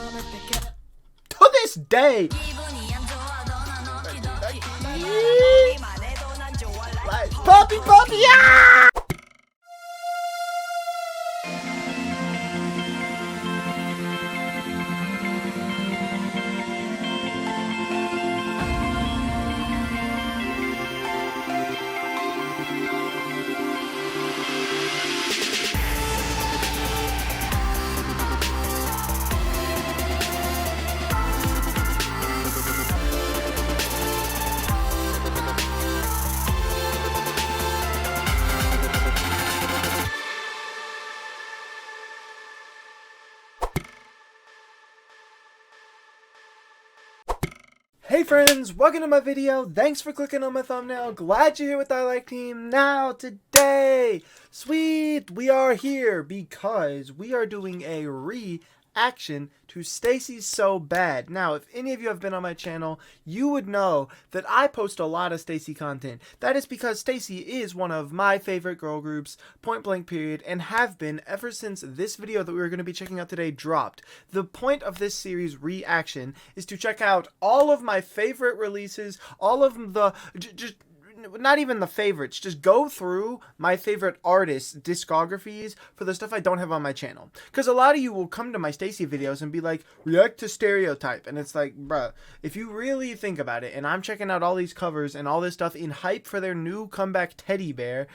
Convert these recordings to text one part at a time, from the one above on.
To this day. Like, puppy, yeah! Hey friends, welcome to my video. Thanks for clicking on my thumbnail. Glad you're here with the HighUp team. Now today, sweet, we are here because we are doing a reaction to STAYC's So Bad. Now, if any of you have been on my channel, you would know that I post a lot of STAYC content. That is because STAYC is one of my favorite girl groups, point blank period, and have been ever since this video that we're going to be checking out today dropped. The point of this series reaction is to check out all of my favorite releases, all of the not even the favorites, just go through my favorite artists' discographies for the stuff I don't have on my channel. Because a lot of you will come to my STAYC videos and be like, react to Stereotype. And it's like, bruh, if you really think about it, and I'm checking out all these covers and all this stuff in hype for their new comeback teddy bear,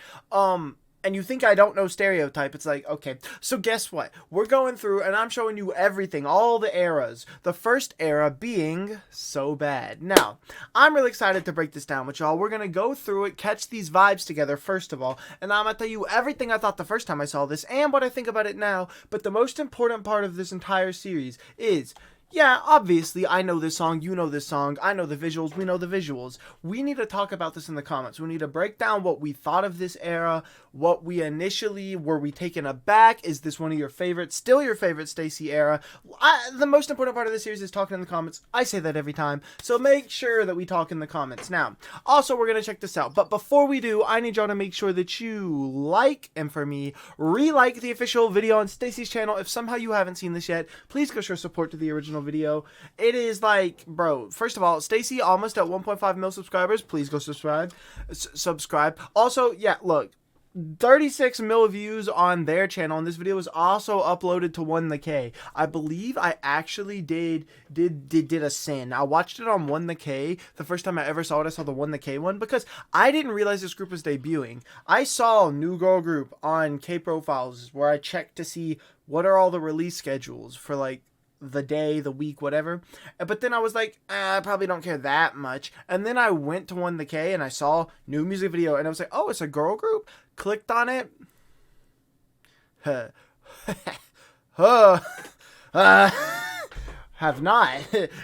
and you think I don't know Stereotype, it's like, okay, so guess what? We're going through, and I'm showing you everything, all the eras. The first era being So Bad. Now, I'm really excited to break this down with y'all. We're going to go through it, catch these vibes together, first of all, and I'm going to tell you everything I thought the first time I saw this, and what I think about it now, but the most important part of this entire series is, yeah, obviously, I know this song, you know this song, I know the visuals, we know the visuals. We need to talk about this in the comments. We need to break down what we thought of this era, what we initially, were we taken aback? Is this one of your favorites? Still your favorite STAYC era? The most important part of this series is talking in the comments. I say that every time, so make sure that we talk in the comments. Now, also, we're going to check this out, but before we do, I need y'all to make sure that you like, and for me, re-like the official video on STAYC's channel. If somehow you haven't seen this yet, please go show support to the original video. It is like, bro, first of all, STAYC almost at 1.5 mil subscribers. Please go subscribe. Subscribe. Also, yeah, look, 36 mil views on their channel, and this video was also uploaded to 1K. I believe I actually did a sin. I watched it on 1K. The first time I ever saw it, I saw the 1K one because I didn't realize this group was debuting. I saw New Girl Group on K Profiles where I checked to see what are all the release schedules for like the day, the week, whatever. But then I was like, I probably don't care that much. And then I went to 1K and I saw new music video and I was like, oh, it's a girl group. Clicked on it. Have not.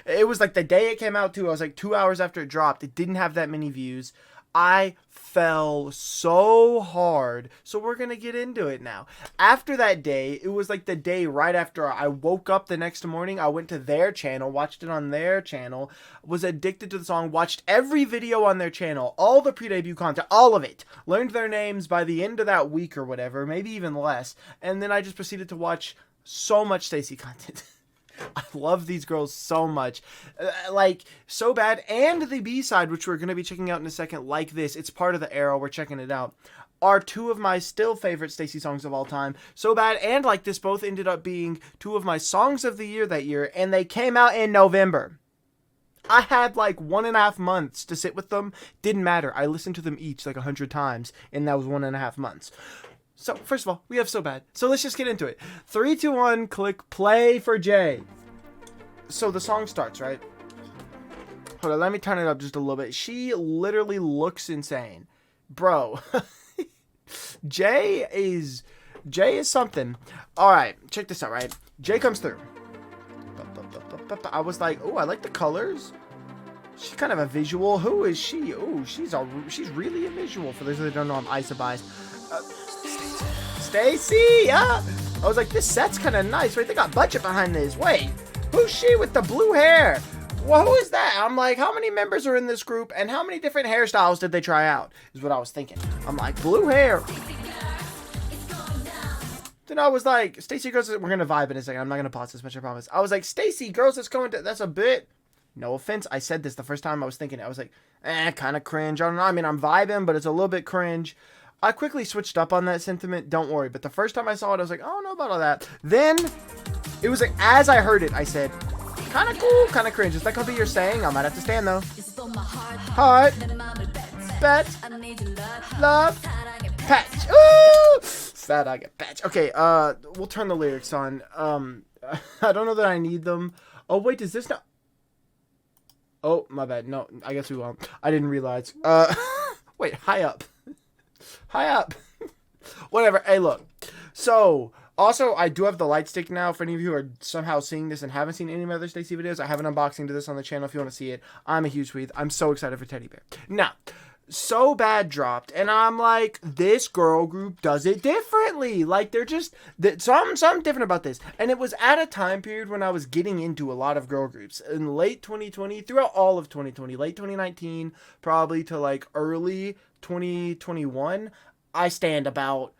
It was like the day it came out too. I was like 2 hours after it dropped. It didn't have that many views. I fell so hard. So we're going to get into it now. After that day, it was like the day right after I woke up the next morning. I went to their channel, watched it on their channel, was addicted to the song, watched every video on their channel, all the pre-debut content, all of it. Learned their names by the end of that week or whatever, maybe even less. And then I just proceeded to watch so much STAYC content. I love these girls so much. Like, So Bad and the B-side, which we're going to be checking out in a second, like this. It's part of the era. We're checking it out. Are two of my still favorite STAYC songs of all time. So Bad and Like This both ended up being two of my songs of the year that year, and they came out in November. I had like 1.5 months to sit with them. Didn't matter. I listened to them each like 100 times, and that was 1.5 months. So, first of all, we have So Bad. So let's just get into it. 3, 2, 1, click play for Jay. So the song starts, right? Hold on, let me turn it up just a little bit. She literally looks insane. Bro. Jay is something. Alright, check this out, right? Jay comes through. I was like, oh, I like the colors. She's kind of a visual. Who is she? Oh, she's really a visual. For those that don't know, I'm isobized. STAYC, yeah. I was like, this set's kind of nice. Wait, they got budget behind this. Wait, who's she with the blue hair? Well, who is that? I'm like, how many members are in this group and how many different hairstyles did they try out? Is what I was thinking. I'm like, blue hair. Then I was like, STAYC girls, we're going to vibe in a second. I'm not going to pause this much, I promise. I was like, STAYC girls, that's going to, that's a bit, no offense. I said this the first time I was thinking it. I was like, kind of cringe. I don't know. I mean, I'm vibing, but it's a little bit cringe. I quickly switched up on that sentiment. Don't worry. But the first time I saw it, I was like, I don't know about all that. Then it was like, as I heard it, I said, kind of cool, kind of cringe. Is that going to be your saying? I might have to stand though. Heart, bet, love, patch. Ooh! Sad I get patch. Okay, we'll turn the lyrics on. I don't know that I need them. Oh, wait, does this not? Oh, my bad. No, I guess we won't. I didn't realize. Wait, HighUp. HighUp. Whatever. Hey, look. So, also, I do have the light stick now. For any of you who are somehow seeing this and haven't seen any of my other STAYC videos, I have an unboxing to this on the channel if you want to see it. I'm a huge sweet. I'm so excited for Teddy Bear. Now, SOBAD dropped, and I'm like, this girl group does it differently. Like, they're just, something different about this. And it was at a time period when I was getting into a lot of girl groups. In late 2020, throughout all of 2020, late 2019, probably to like early 2021, I stand about,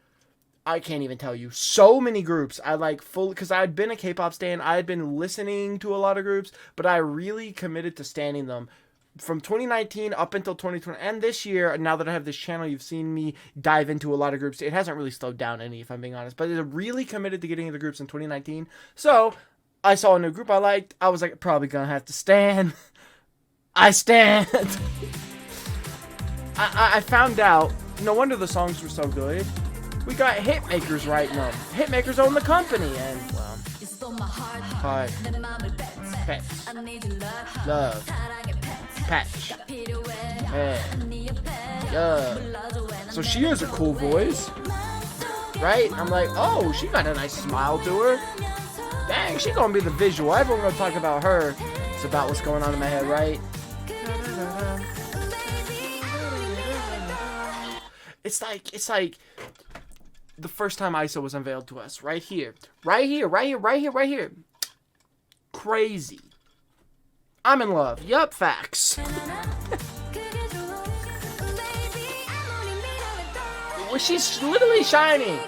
I can't even tell you, so many groups. I like fully, because I had been a K-pop stan, I had been listening to a lot of groups, but I really committed to standing them from 2019 up until 2020, and this year. Now that I have this channel, you've seen me dive into a lot of groups. It hasn't really slowed down any, if I'm being honest, but I really committed to getting into groups in 2019. So I saw a new group I liked. I was like, probably gonna have to stand. I stand. I found out, no wonder the songs were so good. We got hitmakers writing them. Hitmakers own the company, and well, heart, pet, love, patch, yeah. So she has a cool voice, right? I'm like, oh, she got a nice smile to her. Dang, she gonna be the visual. Everyone gonna talk about her. It's about what's going on in my head, right? It's like the first time ISO was unveiled to us. Right here. Crazy. I'm in love. Yup, facts. Well, she's literally shining.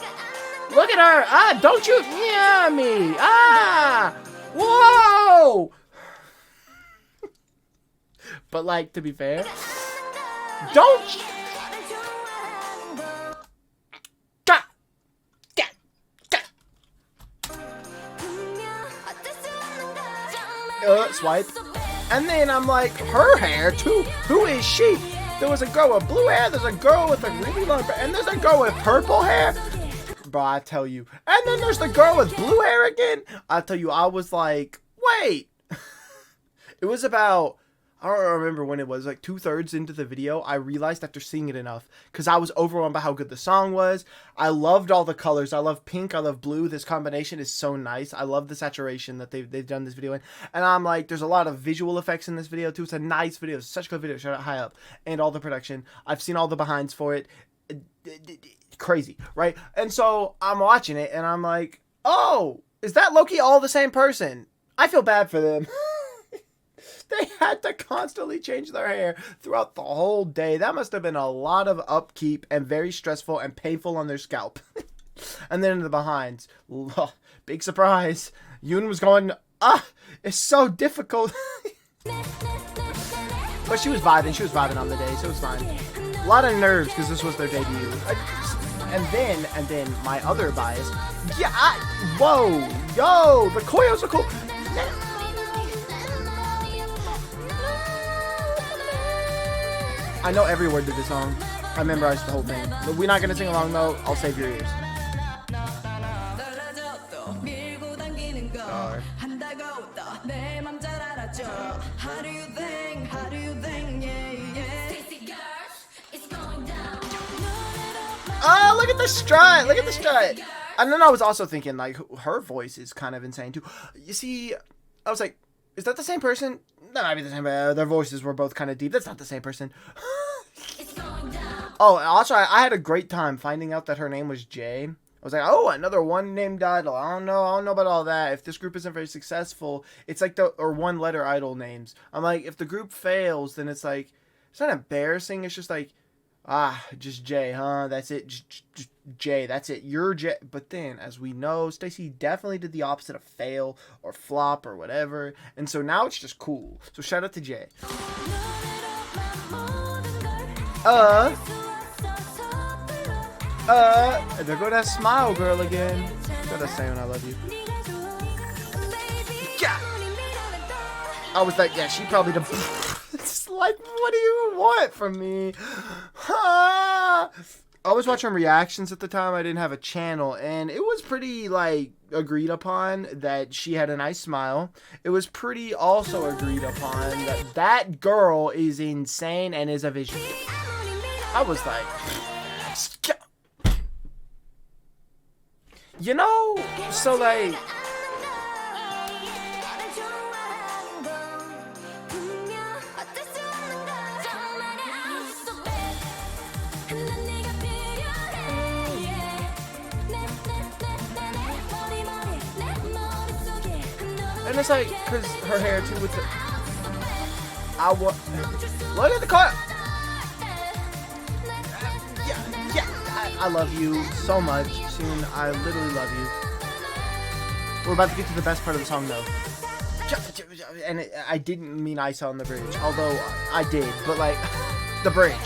Look at her. Ah, don't you yeah me. Ah. Whoa. But like, to be fair, don't. Swipe. And then I'm like, her hair too. Who is she? There was a girl with blue hair, there's a girl with a really long hair, and there's a girl with purple hair. Bro, I tell you. And then there's the girl with blue hair again. I tell you, I was like, wait. It was about, I don't remember when it was, like 2/3 into the video, I realized after seeing it enough, because I was overwhelmed by how good the song was. I loved all the colors. I love pink. I love blue. This combination is so nice. I love the saturation that they've done this video in. And I'm like, there's a lot of visual effects in this video too. It's a nice video. It's such a good video. Shout out HighUp and all the production. I've seen all the behinds for it. Crazy, right? And so I'm watching it and I'm like, oh, is that low-key all the same person? I feel bad for them. They had to constantly change their hair throughout the whole day. That must have been a lot of upkeep and very stressful and painful on their scalp. And then in the behinds, big surprise. Yoon was going, it's so difficult. But she was vibing. She was vibing on the day, so it was fine. A lot of nerves because this was their debut. And then my other bias. Yeah, whoa, yo, the choreos are cool. I know every word to this song. I memorized the whole thing. But we're not gonna sing along though. I'll save your ears. Sorry. Oh, look at the strut! Look at the strut! And then I was also thinking, like, her voice is kind of insane too. You see, I was like, is that the same person? That might be the same, but their voices were both kind of deep. That's not the same person. Oh, also, I had a great time finding out that her name was Jay. I was like, oh, another one-named idol. I don't know about all that. If this group isn't very successful, it's like or one-letter idol names. I'm like, if the group fails, then it's like, it's not embarrassing. It's just like, Ah, just J, huh? That's it. Just J. That's it. You're J. But then, as we know, Stacey definitely did the opposite of fail or flop or whatever. And so now it's just cool. So shout out to J. There go that smile girl again. Go to Seeun, I love you. Yeah. I was like, yeah, she probably did. It's like, what do you want from me? I was watching reactions at the time. I didn't have a channel, and it was pretty, like, agreed upon that she had a nice smile. It was pretty also agreed upon that that girl is insane and is a vision. I was like, you know, so like, and it's like, cause her hair too with the, look at the car. I love you so much, Seeun. I literally love you. We're about to get to the best part of the song, though. And I didn't mean I saw on the bridge, although I did, but like, the bridge.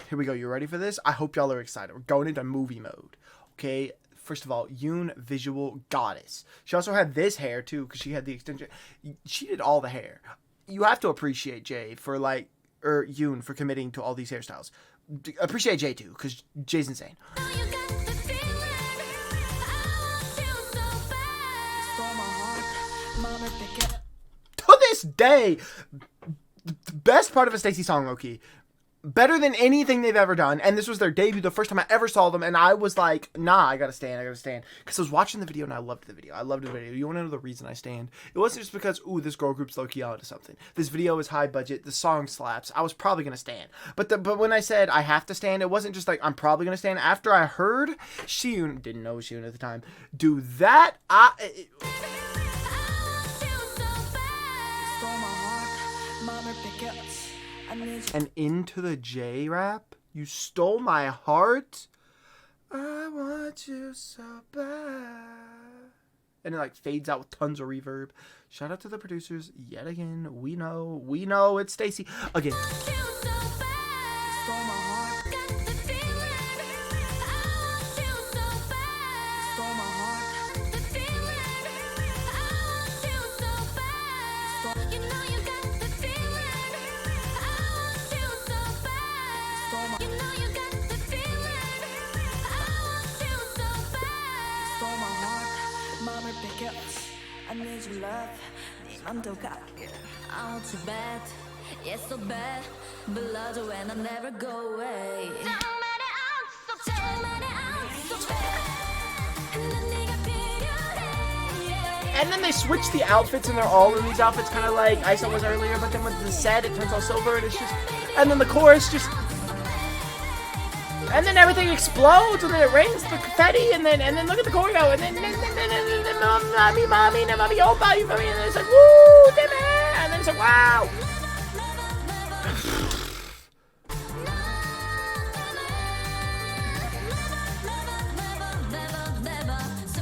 Here we go. You ready for this? I hope y'all are excited. We're going into movie mode. Okay. First of all, Yoon, visual goddess. She also had this hair too, because she had the extension. She did all the hair. You have to appreciate Jay for like, or Yoon for committing to all these hairstyles. Appreciate Jay too, because Jay's insane. To this day, the best part of a Stacey song, low-key. Better than anything they've ever done. And this was their debut, the first time I ever saw them. And I was like, nah, I gotta stand. Because I was watching the video and I loved the video. You want to know the reason I stand? It wasn't just because, ooh, this girl group's low-key onto something. This video is high budget. The song slaps. I was probably gonna stand. But when I said I have to stand, it wasn't just like, I'm probably gonna stand. After I heard Seeun, didn't know Seeun at the time, do that, and into the J rap, you stole my heart. I want you so bad. And it like fades out with tons of reverb. Shout out to the producers yet again. We know it's Stacey again. I need your love. 네 맘도 갈게. I want you bad. Yes, so bad. 불러줘 when I never go away. And then they switch the outfits and they're all in these outfits, kind of like Isa was earlier, but then with the set it turns all silver and it's just, and then the chorus just, and then everything explodes and then it rains the confetti and then look at the choreo and then mommy, oh, you feel me? And then it's like, woo, damn it! And then it's like, wow.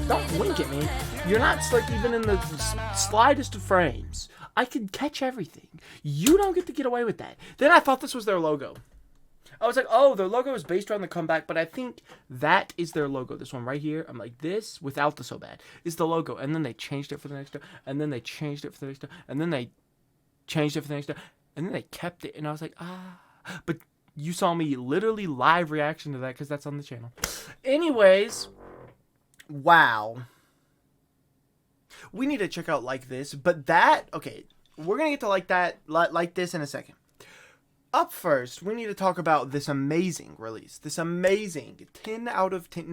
Don't wink at me. You're not like even in the slightest of frames. I can catch everything. You don't get to get away with that. Then I thought this was their logo. I was like, oh, their logo is based around the comeback, but I think that is their logo. This one right here. I'm like, this, without the SOBAD, is the logo. And then they changed it for the next time. And then they changed it for the next time. And then they changed it for the next time. And then they kept it. And I was like, ah. But you saw me literally live reaction to that because that's on the channel. Anyways, wow. We need to check out Like This. But that, okay, we're going to get to like this in a second. Up first, we need to talk about this amazing release. This amazing 15 out of 10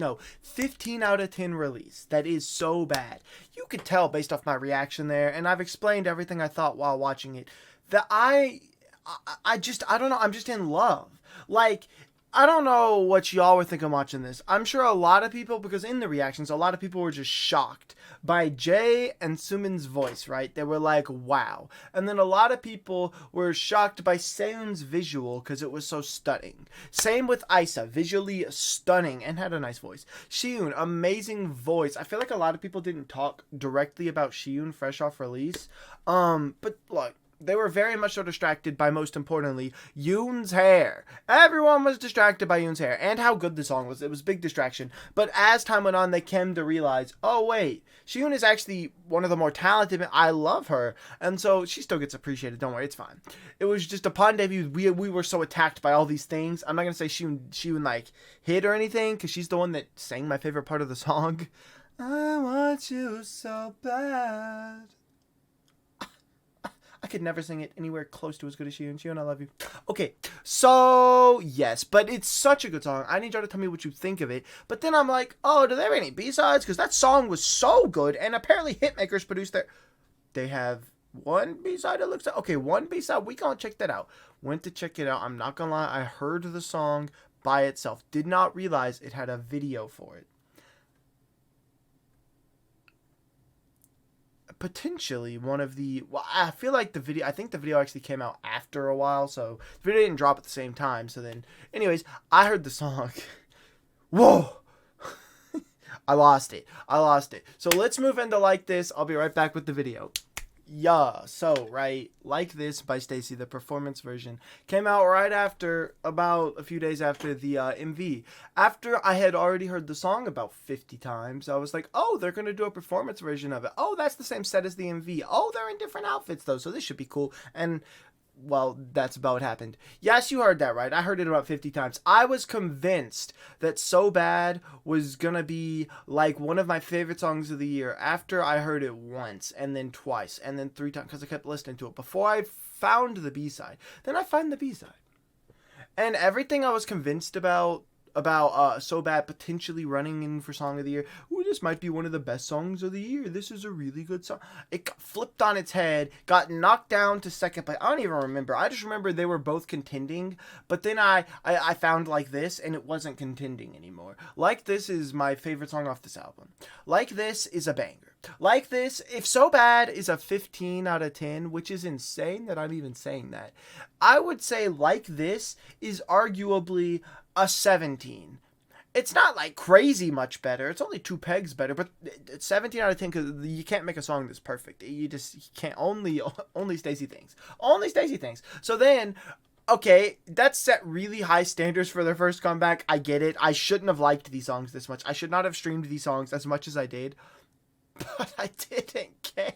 release that is so bad. You could tell based off my reaction there, and I've explained everything I thought while watching it, that I I don't know. I'm just in love. Like, I don't know what y'all were thinking watching this. I'm sure a lot of people, because in the reactions, a lot of people were just shocked by Jay and Sumin's voice, right? They were like, wow. And then a lot of people were shocked by Seeun's visual because it was so stunning. Same with Isa, visually stunning and had a nice voice. Sieun, amazing voice. I feel like a lot of people didn't talk directly about Sieun fresh off release. But look, they were very much so distracted by, most importantly, Yoon's hair. Everyone was distracted by Yoon's hair and how good the song was. It was a big distraction. But as time went on, they came to realize, oh wait, Sieun is actually one of the more talented. I love her. And so she still gets appreciated. Don't worry, it's fine. It was just upon debut, we were so attacked by all these things. I'm not going to say Sieun like hit or anything, because she's the one that sang my favorite part of the song. I want you so bad. I could never sing it anywhere close to as good as Sieun. Sieun, I love you. Okay, so yes, but it's such a good song. I need y'all to tell me what you think of it. But then I'm like, oh, do they have any B-sides? Because that song was so good, and apparently Hitmakers produced their... They have one B-side, it looks like. Okay, one B-side. We gonna check that out. Went to check it out. I'm not gonna lie. I heard the song by itself. Did not realize it had a video for it. Potentially one of the, well, I feel like the video, I think the video actually came out after a while, so the video didn't drop at the same time. So then, anyways, I heard the song. Whoa. I lost it. So let's move into Like This. I'll be right back with the video. Yeah, so, right, Like This by STAYC, the performance version, came out right after, about a few days after the MV. After I had already heard the song about 50 times, I was like, oh, they're going to do a performance version of it. Oh, that's the same set as the MV. Oh, they're in different outfits, though, so this should be cool. And... well, that's about what happened. Yes, you heard that right. I heard it about 50 times. I was convinced that SOBAD was gonna be like one of my favorite songs of the year after I heard it once, and then twice, and then 3 times, because I kept listening to it before I found the B-side. Then I find the B-side. And everything I was convinced about SOBAD potentially running in for Song of the Year. Ooh, this might be one of the best songs of the year. This is a really good song. It got flipped on its head, got knocked down to second place. I don't even remember. I just remember they were both contending, but then I found Like This, and it wasn't contending anymore. Like This is my favorite song off this album. Like This is a banger. Like This, if SOBAD is a 15 out of 10, which is insane that I'm even saying that, I would say Like This is arguably a 17. It's not like crazy much better. It's only 2 pegs better, but it's 17 out of 10 because you can't make a song this perfect. You can't. Only STAYC things. Only STAYC things. So then, okay, that set really high standards for their first comeback. I get it. I shouldn't have liked these songs this much. I should not have streamed these songs as much as I did. But I didn't care.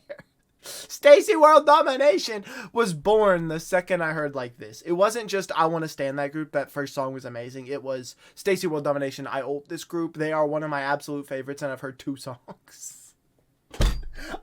STAYC World Domination was born the second I heard Like This. It wasn't just I want to stay in that group. That first song was amazing. It was STAYC World Domination. I ult this group. They are one of my absolute favorites, and I've heard 2 songs.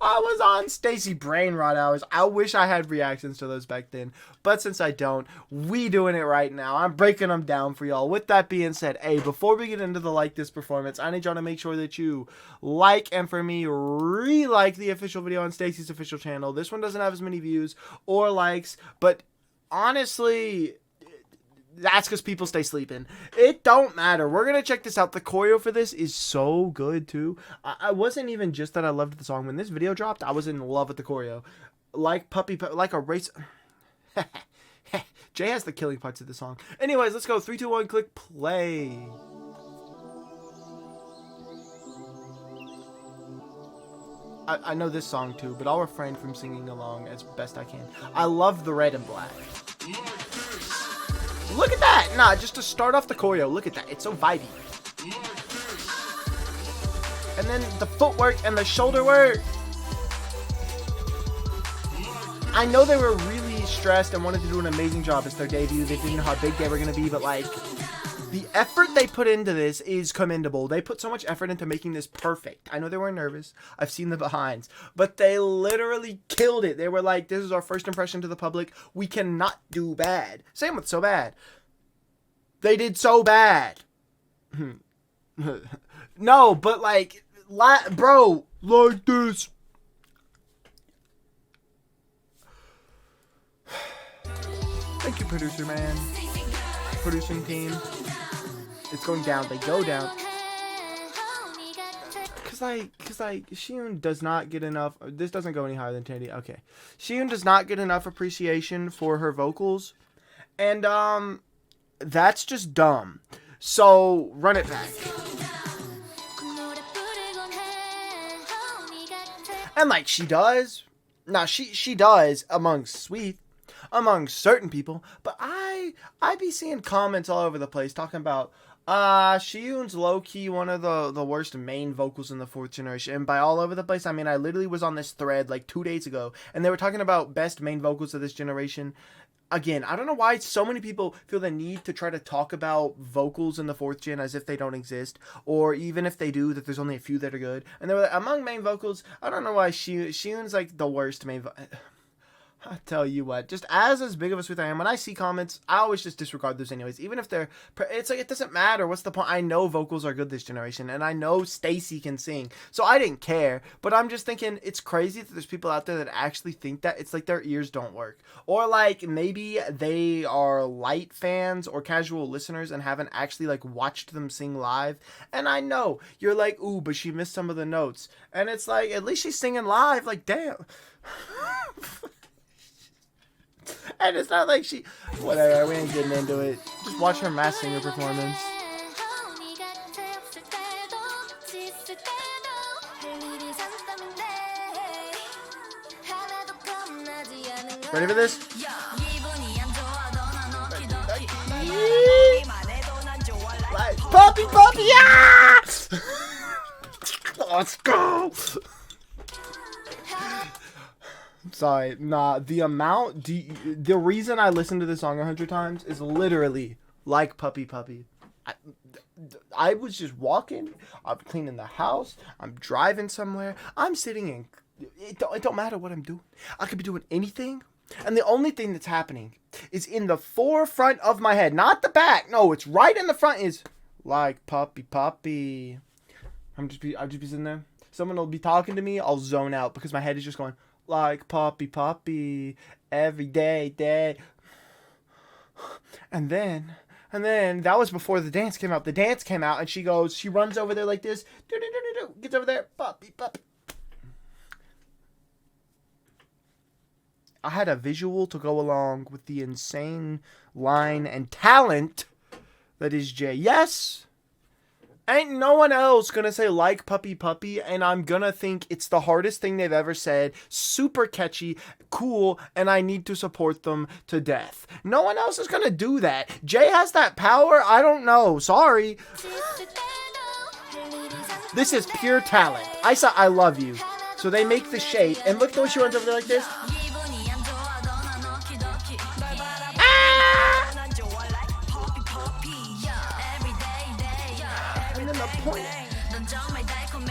I was on STAYC brain rot hours. I wish I had reactions to those back then, but since I don't, we doing it right now. I'm breaking them down for y'all. With that being said, hey, before we get into the Like This performance, I need y'all to make sure that you like, and for me, re-like the official video on STAYC's official channel. This one doesn't have as many views or likes, but honestly, that's because people stay sleeping. It don't matter. We're going to check this out. The choreo for this is so good, too. I wasn't even just that I loved the song. When this video dropped, I was in love with the choreo. Like like a race... Jay has the killing parts of the song. Anyways, let's go. 3, 2, 1, click play. I know this song, too, but I'll refrain from singing along as best I can. I love the red and black. Look at that! Nah, just to start off the choreo, look at that. It's so vibey. And then the footwork and the shoulder work. I know they were really stressed and wanted to do an amazing job. It's their debut. They didn't know how big they were going to be, but like, the effort they put into this is commendable. They put so much effort into making this perfect. I know they were nervous. I've seen the behinds, but they literally killed it. They were like, this is our first impression to the public. We cannot do bad. Same with SOBAD. They did so bad. No, but like, bro, Like This. you, producer man. Producing team. It's going down. They go down. Cause like Seeun does not get enough. This doesn't go any higher than 10. Okay, Seeun does not get enough appreciation for her vocals, and that's just dumb. So run it back. And like she does. Now she does among SWITH, among certain people, but I be seeing comments all over the place talking about Seeun's low-key one of the worst main vocals in the fourth generation. And by all over the place, I mean I literally was on this thread like 2 days ago and they were talking about best main vocals of this generation. Again, I don't know why so many people feel the need to try to talk about vocals in the fourth gen as if they don't exist, or even if they do, that there's only a few that are good. And they were like, among main vocals, I don't know why Seeun's like the worst main I tell you what, just as big of a SWITH I am, when I see comments, I always just disregard those anyways. Even if they're, it's like, it doesn't matter. What's the point? I know vocals are good this generation, and I know STAYC can sing, so I didn't care. But I'm just thinking, it's crazy that there's people out there that actually think that. It's like their ears don't work. Or like, maybe they are light fans or casual listeners and haven't actually like watched them sing live. And I know, you're like, ooh, but she missed some of the notes. And it's like, at least she's singing live, like, damn. And it's not like she... Whatever, we ain't getting into it. Just watch her Masked Singer performance. Ready for this? Puppy, puppy, yeah! Let's go! Sorry, nah, the reason I listened to this song 100 times is literally like Puppy Puppy. I was just walking, I'm cleaning the house, I'm driving somewhere, I'm sitting in, it don't matter what I'm doing. I could be doing anything, and the only thing that's happening is in the forefront of my head, not the back, no, it's right in the front, is like Puppy Puppy. I'll just be sitting there, someone will be talking to me, I'll zone out, because my head is just going, like Puppy Puppy, every day. And then that was before the dance came out. The dance came out and she runs over there like this, gets over there, Puppy Puppy. I had a visual to go along with the insane line and talent that is Jay. Yes, ain't no one else gonna say like Puppy Puppy, and I'm gonna think it's the hardest thing they've ever said, super catchy, cool, and I need to support them to death. No one else is gonna do that. Jay has that power? I don't know. Sorry. This is pure talent. I love you. So they make the shape, and look the way she runs over there like this.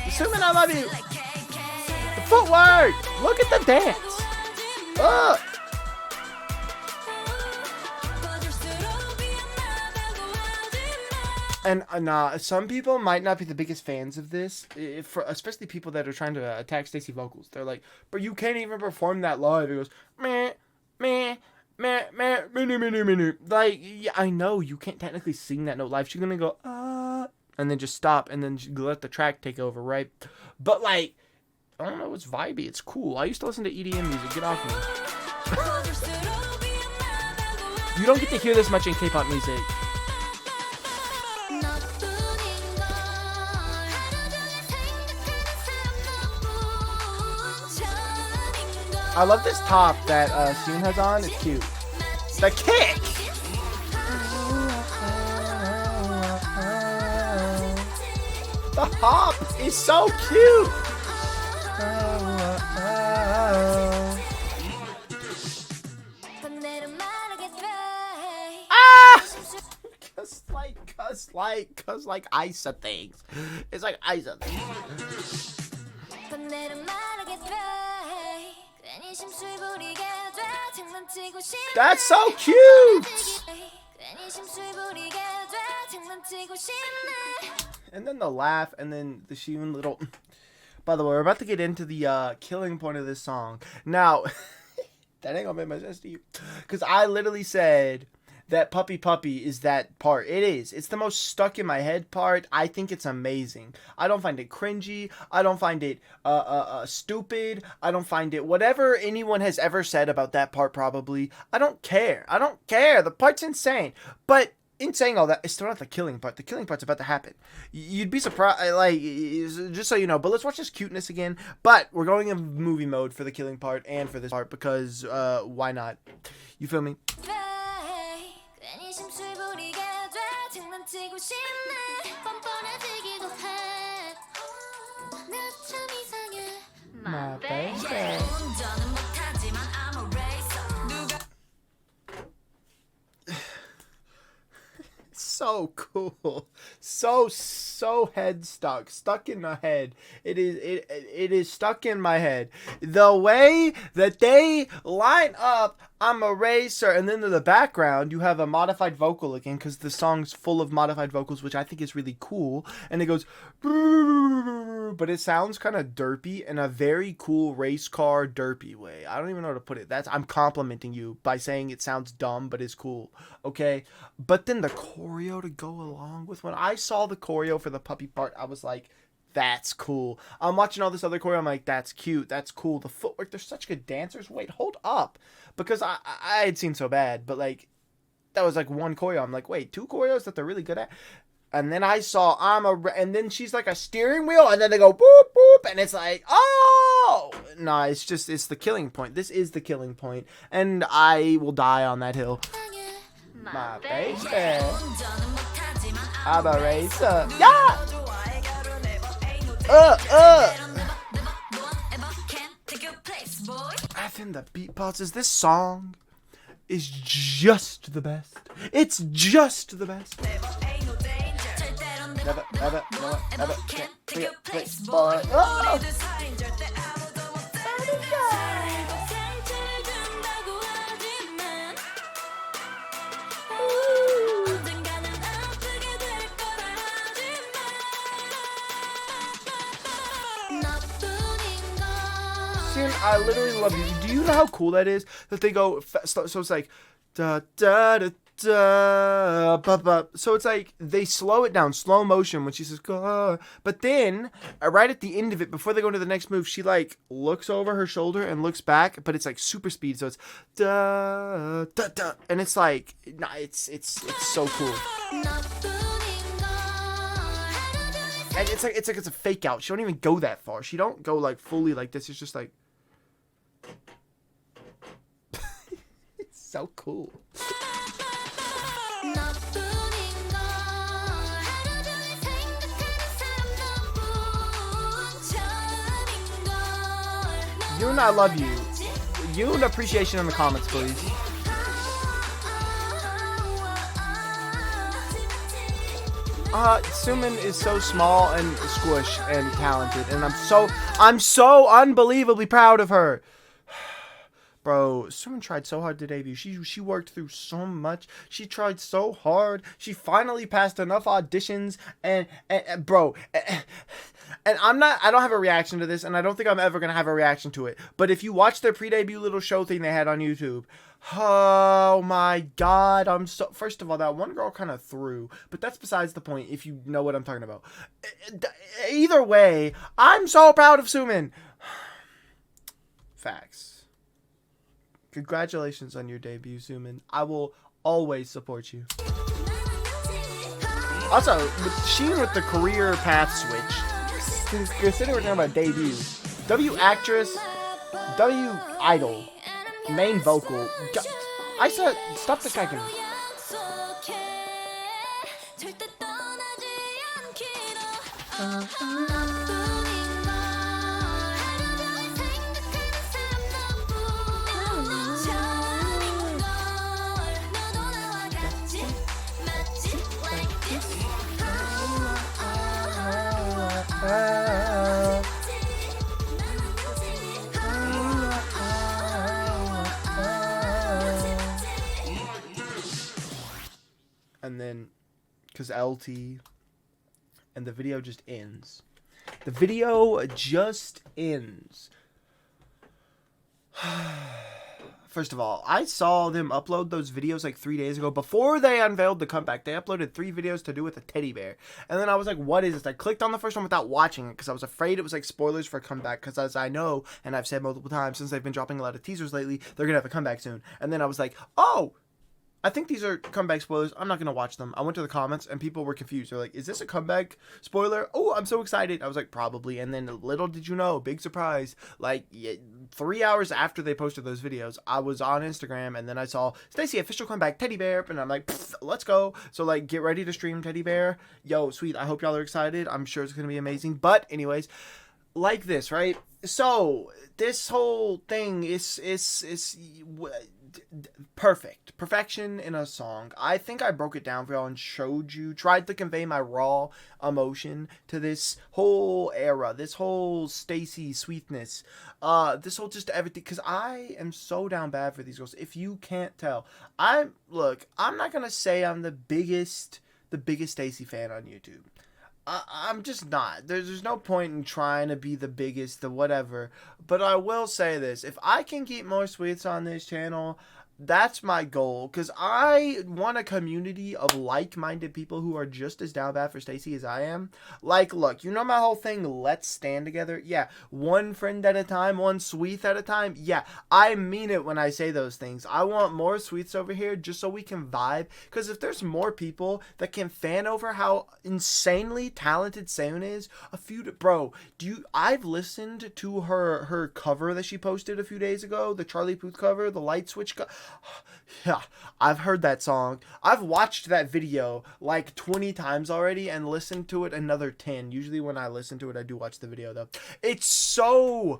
Sumin, I love you. The footwork. Look at the dance. Ugh. And some people might not be the biggest fans of this, especially people that are trying to attack STAYC vocals. They're like, but you can't even perform that live. It goes, meh, meh. Meh, meh, meh, meh, meh, meh, meh. Like, yeah, I know you can't technically sing that note live. She's gonna go, and then just stop, and then let the track take over, right? But, like, I don't know, it's vibey, it's cool. I used to listen to EDM music, get off me. You don't get to hear this much in K-pop music. I love this top that Seeun has on, it's cute. The kick! The hop is so cute. Cause like Isa things. It's like Isa things. That's so cute. And then the laugh, and then the Seeun little... By the way, we're about to get into the killing point of this song. Now, That ain't gonna make much sense to you. Because I literally said that puppy puppy is that part. It is. It's the most stuck in my head part. I think it's amazing. I don't find it cringy. I don't find it stupid. I don't find it whatever anyone has ever said about that part probably. I don't care. I don't care. The part's insane. But in saying all that, it's still not the killing part. The killing part's about to happen. You'd be surprised, like, just so you know. But let's watch this cuteness again. But we're going in movie mode for the killing part and for this part because why not? You feel me? 괜히 심술 부리게 돼 장난치고 싶네 뻔뻔해지기도 해 나 참 이상해 My baby. 운전은 못하지만 I'm a racer 누가 So cool, so head stuck in my head. It is stuck in my head. The way that they line up, I'm a racer, and then in the background you have a modified vocal again because the song's full of modified vocals, which I think is really cool. And it goes, but it sounds kind of derpy in a very cool race car derpy way. I don't even know how to put it. I'm complimenting you by saying it sounds dumb, but it's cool. Okay, but then the choreo to go along with. When I saw the choreo for the puppy part, I was like, that's cool. I'm watching all this other choreo, I'm like, that's cute, that's cool. The footwork, they're such good dancers. Wait, hold up. Because I had seen SOBAD, but like, that was like one choreo. I'm like, wait, two choreos that they're really good at? And then I saw and then she's like a steering wheel, and then they go boop, boop, and it's like, oh! No, it's the killing point. This is the killing point, and I will die on that hill. My baby. I'm a racer. Yeah! I think the beat pauses. This song is just the best. It's just the best. Never can't take your place, boy. Oh! Seeun, I literally love you. Do you know how cool that is? That they go, so it's like, da da da da, ba, ba. So it's like, they slow it down, slow motion when she says, go. But then, right at the end of it, before they go into the next move, she like looks over her shoulder and looks back, but it's like super speed, so it's da da da. And it's like, nah, it's so cool. And it's like it's a fake out. She don't even go that far. She don't go like fully like this. It's just like it's so cool. Yoon, I love you. Yoon, appreciation in the comments, please. Sumin is so small and squish and talented, and I'm so unbelievably proud of her. Bro, Sumin tried so hard to debut. She worked through so much. She tried so hard. She finally passed enough auditions, and bro, and I don't have a reaction to this, and I don't think I'm ever gonna have a reaction to it. But if you watch their pre-debut little show thing they had on YouTube, oh my god, first of all, that one girl kind of threw, but that's besides the point if you know what I'm talking about. Either way, I'm so proud of Sumin. Facts. Congratulations on your debut, Sumin. I will always support you. Also, Sieun with the career path switch. Considering we're talking about debuts. W actress, W idol, main vocal. I said, stop the second. And then, because LT, and the video just ends. The video just ends. First of all, I saw them upload those videos like 3 days ago before they unveiled the comeback. They uploaded 3 videos to do with a teddy bear. And then I was like, what is this? I clicked on the first one without watching it because I was afraid it was like spoilers for a comeback. Because as I know, and I've said multiple times since they've been dropping a lot of teasers lately, they're going to have a comeback soon. And then I was like, oh, I think these are comeback spoilers. I'm not going to watch them. I went to the comments and people were confused. They're like, is this a comeback spoiler? Oh, I'm so excited. I was like, probably. And then little did you know, big surprise, like 3 hours after they posted those videos, I was on Instagram and then I saw STAYC official comeback teddy bear. And I'm like, let's go. So like, get ready to stream teddy bear. Yo, sweet. I hope y'all are excited. I'm sure it's going to be amazing. But anyways, like this, right? So this whole thing is perfection in a song. I think I broke it down for y'all and showed you, tried to convey my raw emotion to this whole era, this whole STAYC sweetness, this whole just everything, because I am so down bad for these girls. If you can't tell, I'm not gonna say I'm the biggest STAYC fan on YouTube. I'm just not. There's no point in trying to be the biggest, the whatever. But I will say this. If I can keep more sweets on this channel, that's my goal. Because I want a community of like-minded people who are just as down bad for STAYC as I am. Like, look, you know my whole thing, let's stand together? Yeah. One friend at a time, one sweet at a time? Yeah. I mean it when I say those things. I want more sweets over here just so we can vibe. Because if there's more people that can fan over how insanely talented Seeun is, I've listened to her cover that she posted a few days ago, the Charlie Puth cover, the light switch yeah, I've heard that song. I've watched that video like 20 times already and listened to it another 10. Usually when I listen to it, I do watch the video though. It's so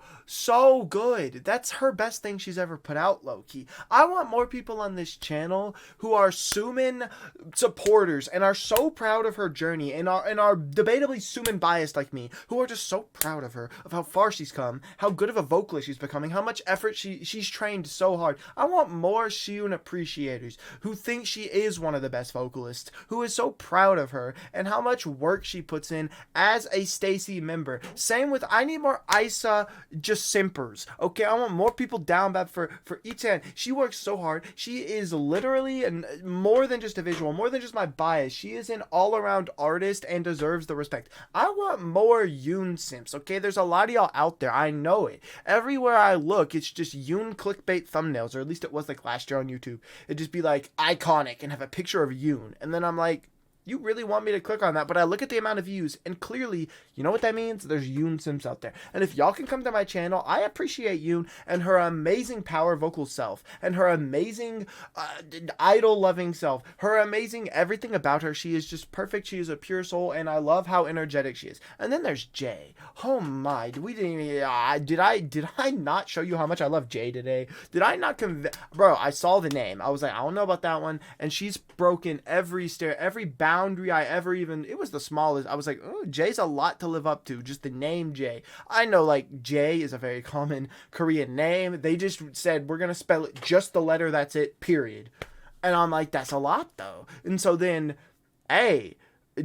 good. That's her best thing she's ever put out, low-key. I want more people on this channel who are Sumin supporters and are so proud of her journey and are debatably Sumin biased like me, who are just so proud of her, of how far she's come, how good of a vocalist she's becoming, how much effort she's trained so hard. I want more Seeun appreciators who think she is one of the best vocalists, who is so proud of her and how much work she puts in as a STAYC member. Same with, I need more Isa just simpers. Okay, I want more people down bad for each hand. She works so hard. She is literally and more than just a visual, more than just my bias. She is an all-around artist and deserves the respect. I want more Yoon simps. Okay, there's a lot of y'all out there. I know it. Everywhere I look, it's just Yoon clickbait thumbnails, or at least it was like last year on YouTube. It'd just be like iconic and have a picture of Yoon, and then I'm like, you really want me to click on that? But I look at the amount of views, and clearly, you know what that means? There's Yoon sims out there. And if y'all can come to my channel, I appreciate Yoon and her amazing power vocal self, and her amazing idol-loving self, her amazing everything about her. She is just perfect. She is a pure soul, and I love how energetic she is. And then there's Jay. Oh my, did I not show you how much I love Jay today? Did I not Bro, I saw the name. I was like, I don't know about that one. And she's broken every boundary I ever it was the smallest. I was like, oh, Jay's a lot to live up to, just the name Jay. I know, like, Jay is a very common Korean name. They just said, we're gonna spell it just the letter, that's it, period. And I'm like, that's a lot though. And so then, hey,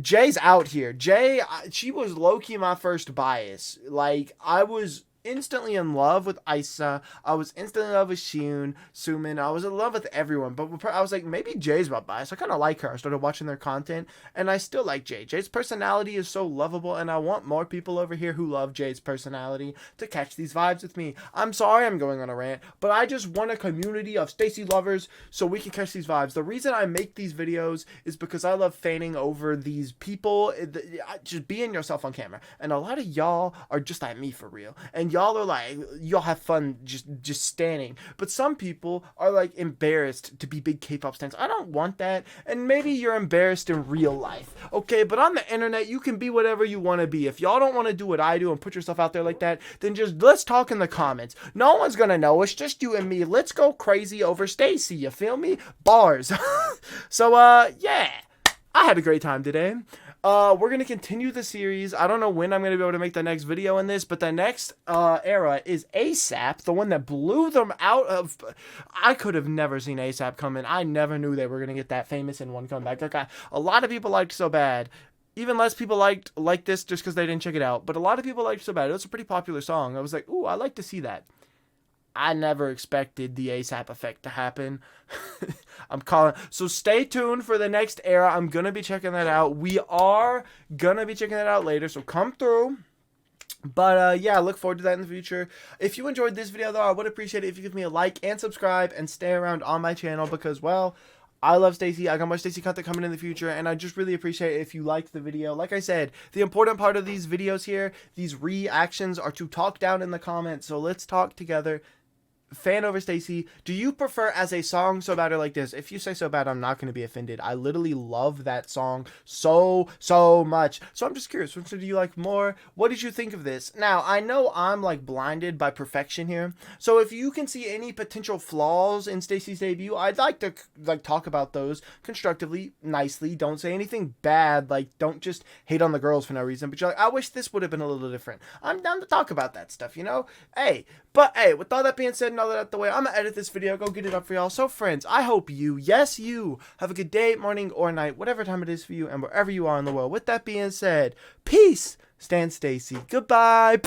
Jay's out here. Jay, she was low-key my first bias. Like, I was instantly in love with Isa. I was instantly in love with Seeun, Sumin. I was in love with everyone. But I was like, maybe Jay's my bias. I kind of like her. I started watching their content, and I still like Jay. Jay's personality is so lovable, and I want more people over here who love Jay's personality to catch these vibes with me. I'm sorry I'm going on a rant, but I just want a community of STAYC lovers so we can catch these vibes. The reason I make these videos is because I love fanning over these people. Just being yourself on camera. And a lot of y'all are just like me for real. And y'all are like, y'all have fun just standing. But some people are like embarrassed to be big K-pop stans. I don't want that. And maybe you're embarrassed in real life. Okay, but on the internet, you can be whatever you want to be. If y'all don't want to do what I do and put yourself out there like that, then just let's talk in the comments. No one's gonna know. It's just you and me. Let's go crazy over STAYC. You feel me? Bars. So, yeah. I had a great time today. We're going to continue the series. I don't know when I'm going to be able to make the next video in this, but the next era is ASAP, the one that blew them out of... I could have never seen ASAP coming. I never knew they were going to get that famous in one comeback. Like, a lot of people liked SOBAD. Even less people liked this just because they didn't check it out. But a lot of people liked SOBAD. It was a pretty popular song. I was like, ooh, I like to see that. I never expected the ASAP effect to happen. I'm calling. So stay tuned for the next era. I'm going to be checking that out. We are going to be checking that out later. So come through. But yeah, I look forward to that in the future. If you enjoyed this video, though, I would appreciate it if you give me a like and subscribe and stay around on my channel because, well, I love STAYC. I got more STAYC content coming in the future, and I just really appreciate it if you liked the video. Like I said, the important part of these videos here, these reactions, are to talk down in the comments. So let's talk together. Fan over STAYC, do you prefer as a song So Bad or Like This? If you say So Bad, I'm not going to be offended. I literally love that song so much. So I'm just curious, which do you like more? What did you think of this? Now, I know I'm like blinded by perfection here. So if you can see any potential flaws in STAYC's debut, I'd like to talk about those constructively, nicely. Don't say anything bad. Like, don't just hate on the girls for no reason. But you're like, I wish this would have been a little different. I'm down to talk about that stuff, you know? Hey, but hey, with all that being said and all that out the way, I'm gonna edit this video, go get it up for y'all. So friends, I hope you, yes you, have a good day, morning, or night, whatever time it is for you, and wherever you are in the world. With that being said, peace, stand STAYC, goodbye.